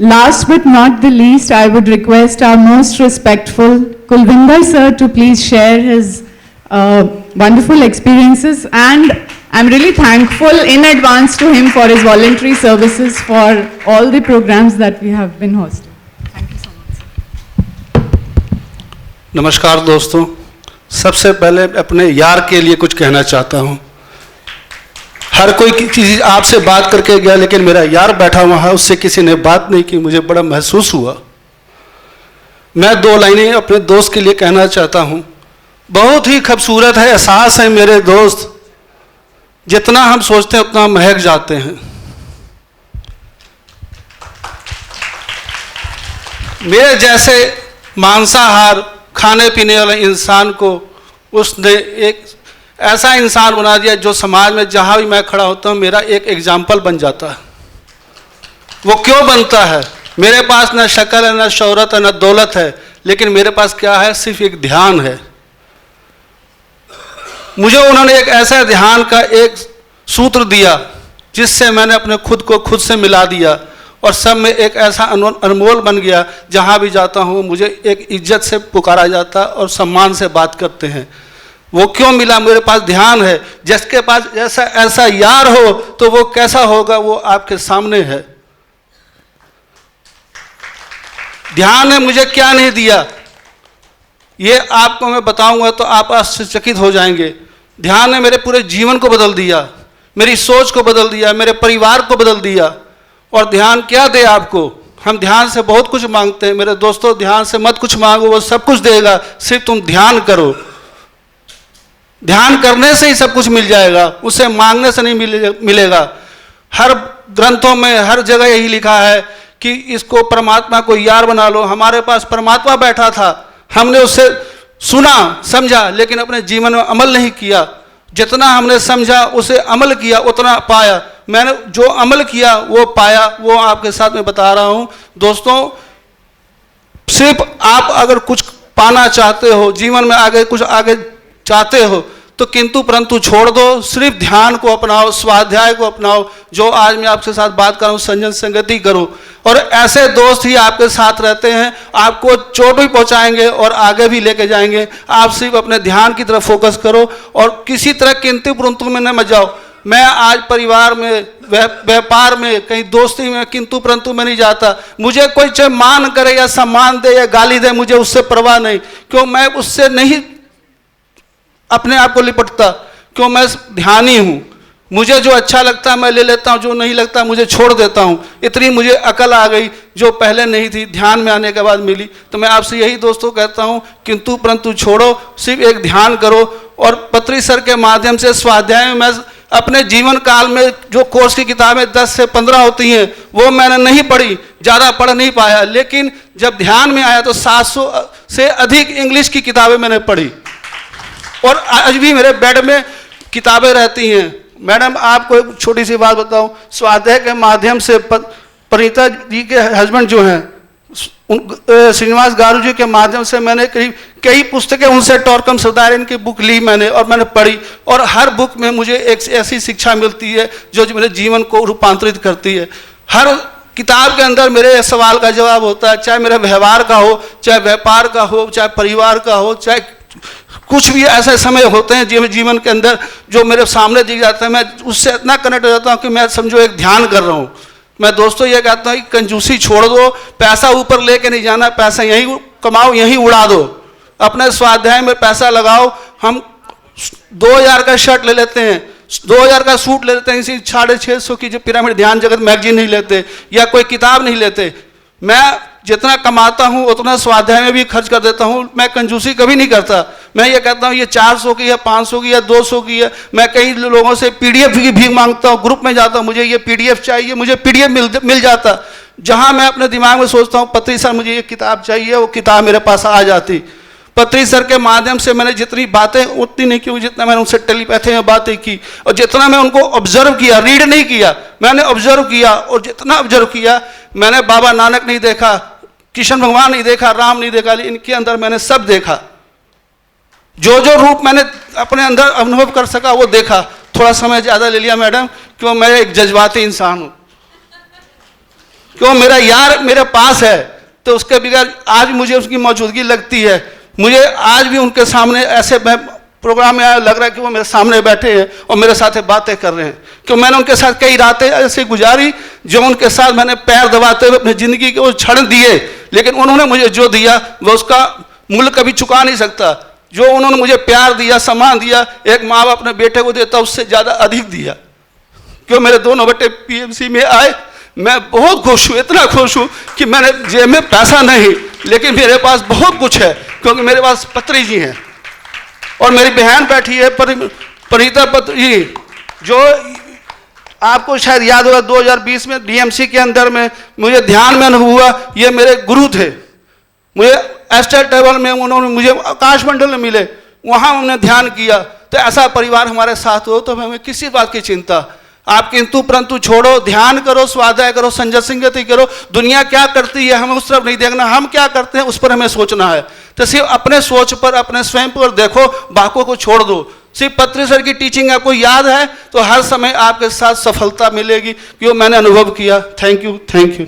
Last but not the least, I would request our most respectful Kulvinder sir to please share his wonderful experiences, and I'm really thankful in advance to him for his voluntary services for all the programs that we have been hosting. Thank you so much. नमस्कार दोस्तों, सबसे पहले अपने यार के लिए कुछ कहना चाहता हूँ। हर कोई चीज़ आपसे बात करके गया, लेकिन मेरा यार बैठा हुआ है, उससे किसी ने बात नहीं की, मुझे बड़ा महसूस हुआ। मैं 2 लाइनें अपने दोस्त के लिए कहना चाहता हूँ। बहुत ही खूबसूरत है, एहसास है मेरे दोस्त, जितना हम सोचते हैं उतना महक जाते हैं। मेरे जैसे मांसाहार खाने पीने वाले इंसान को उसने एक ऐसा इंसान बना दिया जो समाज में जहाँ भी मैं खड़ा होता हूँ मेरा एक एग्जाम्पल बन जाता है। वो क्यों बनता है? मेरे पास ना शक्ल है, ना शोहरत है, ना दौलत है, लेकिन मेरे पास क्या है? सिर्फ एक ध्यान है। मुझे उन्होंने एक ऐसा ध्यान का एक सूत्र दिया जिससे मैंने अपने खुद को खुद से मिला दिया और सब में एक ऐसा अनमोल बन गया। जहाँ भी जाता हूँ मुझे एक इज्जत से पुकारा जाता और सम्मान से बात करते हैं। वो क्यों मिला? मेरे पास ध्यान है। जिसके पास जैसा ऐसा यार हो तो वो कैसा होगा, वो आपके सामने है। ध्यान ने मुझे क्या नहीं दिया ये आपको मैं बताऊंगा तो आप आश्चर्यचकित हो जाएंगे। ध्यान ने मेरे पूरे जीवन को बदल दिया, मेरी सोच को बदल दिया, मेरे परिवार को बदल दिया। और ध्यान क्या दे आपको? हम ध्यान से बहुत कुछ मांगते हैं मेरे दोस्तों, ध्यान से मत कुछ मांगो, वो सब कुछ देगा, सिर्फ तुम ध्यान करो। ध्यान करने से ही सब कुछ मिल जाएगा, उसे मांगने से नहीं मिलेगा। हर ग्रंथों में हर जगह यही लिखा है कि इसको परमात्मा को यार बना लो। हमारे पास परमात्मा बैठा था, हमने उससे सुना समझा, लेकिन अपने जीवन में अमल नहीं किया। जितना हमने समझा उसे अमल किया उतना पाया। मैंने जो अमल किया वो पाया, वो आपके साथ में बता रहा हूं। दोस्तों, सिर्फ आप अगर कुछ पाना चाहते हो, जीवन में आगे कुछ आगे चाहते हो, तो किंतु परंतु छोड़ दो, सिर्फ ध्यान को अपनाओ, स्वाध्याय को अपनाओ। जो आज मैं आपके साथ बात कर रहा हूँ, संजन संगति करो। और ऐसे दोस्त ही आपके साथ रहते हैं, आपको चोट भी पहुंचाएंगे और आगे भी लेके जाएंगे। आप सिर्फ अपने ध्यान की तरफ फोकस करो और किसी तरह किंतु परंतु में न मत जाओ। मैं आज परिवार में, व्यापार में, कहीं दोस्ती में किंतु परंतु में नहीं जाता। मुझे कोई चाहे मान करे या सम्मान दे या गाली दे, मुझे उससे परवाह नहीं। क्यों? मैं उससे नहीं अपने आप को लिपटता। क्यों? मैं ध्यानी हूँ। मुझे जो अच्छा लगता है मैं ले लेता हूँ, जो नहीं लगता मुझे छोड़ देता हूँ। इतनी मुझे अकल आ गई जो पहले नहीं थी, ध्यान में आने के बाद मिली। तो मैं आपसे यही दोस्तों कहता हूँ, किंतु परंतु छोड़ो, सिर्फ एक ध्यान करो। और पत्री सर के माध्यम से स्वाध्याय में मैं अपने जीवन काल में जो कोर्स की किताबें 10 से 15 होती हैं वो मैंने नहीं पढ़ी, ज़्यादा पढ़ नहीं पाया। लेकिन जब ध्यान में आया तो 700 से अधिक इंग्लिश की किताबें मैंने पढ़ी और आज भी मेरे बेड में किताबें रहती हैं। मैडम, आपको एक छोटी सी बात बताऊं, स्वाध्याय के माध्यम से परिणीता जी के हस्बैंड जो हैं श्रीनिवास गारू जी के माध्यम से मैंने कई पुस्तकें उनसे टॉर्कम सदारिन की बुक ली मैंने और मैंने पढ़ी। और हर बुक में मुझे एक ऐसी शिक्षा मिलती है जो मेरे जीवन को रूपांतरित करती है। हर किताब के अंदर मेरे सवाल का जवाब होता है, चाहे मेरे व्यवहार का हो, चाहे व्यापार का हो, चाहे परिवार का हो, चाहे कुछ भी ऐसे समय होते हैं जीवन के अंदर जो मेरे सामने दिख जाता है। मैं उससे इतना कनेक्ट हो जाता हूँ कि मैं समझो एक ध्यान कर रहा हूँ। मैं दोस्तों ये कहता हूँ कि कंजूसी छोड़ दो, पैसा ऊपर लेके नहीं जाना, पैसा यहीं कमाओ, यहीं उड़ा दो। अपने स्वाध्याय में पैसा लगाओ। हम 2000 का शर्ट ले लेते हैं, 2000 का सूट ले लेते हैं, इसी 650 की जो पिरामिड ध्यान जगत मैगजीन नहीं लेते या कोई किताब नहीं लेते। मैं जितना कमाता हूँ उतना स्वाध्याय में भी खर्च कर देता हूँ। मैं कंजूसी कभी नहीं करता। मैं ये कहता हूँ ये 400 की या 500 की या 200 की है। मैं कई लोगों से पीडीएफ की भीख मांगता हूँ, ग्रुप में जाता हूँ, मुझे ये पीडीएफ चाहिए, मुझे पीडीएफ मिल जाता। जहाँ मैं अपने दिमाग में सोचता हूँ पत्री सर मुझे ये किताब चाहिए, वो किताब मेरे पास आ जाती। पत्री सर के माध्यम से मैंने जितनी बातें उतनी नहीं की जितना मैंने उनसे टेलीपैथी में बातें की और जितना मैं उनको ऑब्जर्व किया, रीड नहीं किया, मैंने ऑब्जर्व किया। और जितना ऑब्जर्व किया, मैंने बाबा नानक नहीं देखा, कृष्ण भगवान नहीं देखा, राम नहीं देखा, इनके अंदर मैंने सब देखा। जो जो रूप मैंने अपने अंदर अनुभव कर सका वो देखा। थोड़ा समय ज़्यादा ले लिया मैडम, क्यों मैं एक जज्बाती इंसान हूँ। क्यों मेरा यार मेरे पास है, तो उसके बगैर आज मुझे उसकी मौजूदगी लगती है। मुझे आज भी उनके सामने ऐसे प्रोग्राम में आया, लग रहा है कि वो मेरे सामने बैठे हैं और मेरे साथ बातें कर रहे हैं। क्यों मैंने उनके साथ कई रातें ऐसे गुजारी जो उनके साथ मैंने पैर दबाते हुए अपनी ज़िंदगी के वो क्षण दिए, लेकिन उन्होंने मुझे जो दिया वो उसका मूल्य कभी चुका नहीं सकता। जो उन्होंने मुझे प्यार दिया, सम्मान दिया, एक माँ बाप अपने बेटे को देता उससे ज़्यादा अधिक दिया। क्यों मेरे दोनों बेटे PMC में आए, मैं बहुत खुश हूँ, इतना खुश हूँ कि मैंने जेब में पैसा नहीं, लेकिन मेरे पास बहुत कुछ है, क्योंकि मेरे पास पत्री जी हैं और मेरी बहन बैठी है परिता पत्री, जो आपको शायद याद होगा 2020 में DMC के अंदर में मुझे ध्यान में अनुभव हुआ। ये मेरे गुरु थे, मुझे एस्टेट टेबल में उन्होंने मुझे आकाश मंडल में मिले, वहाँ उन्होंने ध्यान किया। तो ऐसा परिवार हमारे साथ हो तो हमें किसी बात की चिंता। आप किंतु परंतु छोड़ो, ध्यान करो, स्वाध्याय करो, संजय संगति करो। दुनिया क्या करती है हमें उस तरफ नहीं देखना, हम क्या करते हैं उस पर हमें सोचना है। तो सिर्फ अपने सोच पर, अपने स्वयं पर देखो, बाकी को छोड़ दो। सिर्फ पत्री सर की टीचिंग आपको याद है तो हर समय आपके साथ सफलता मिलेगी, क्यों मैंने अनुभव किया। Thank you, thank you.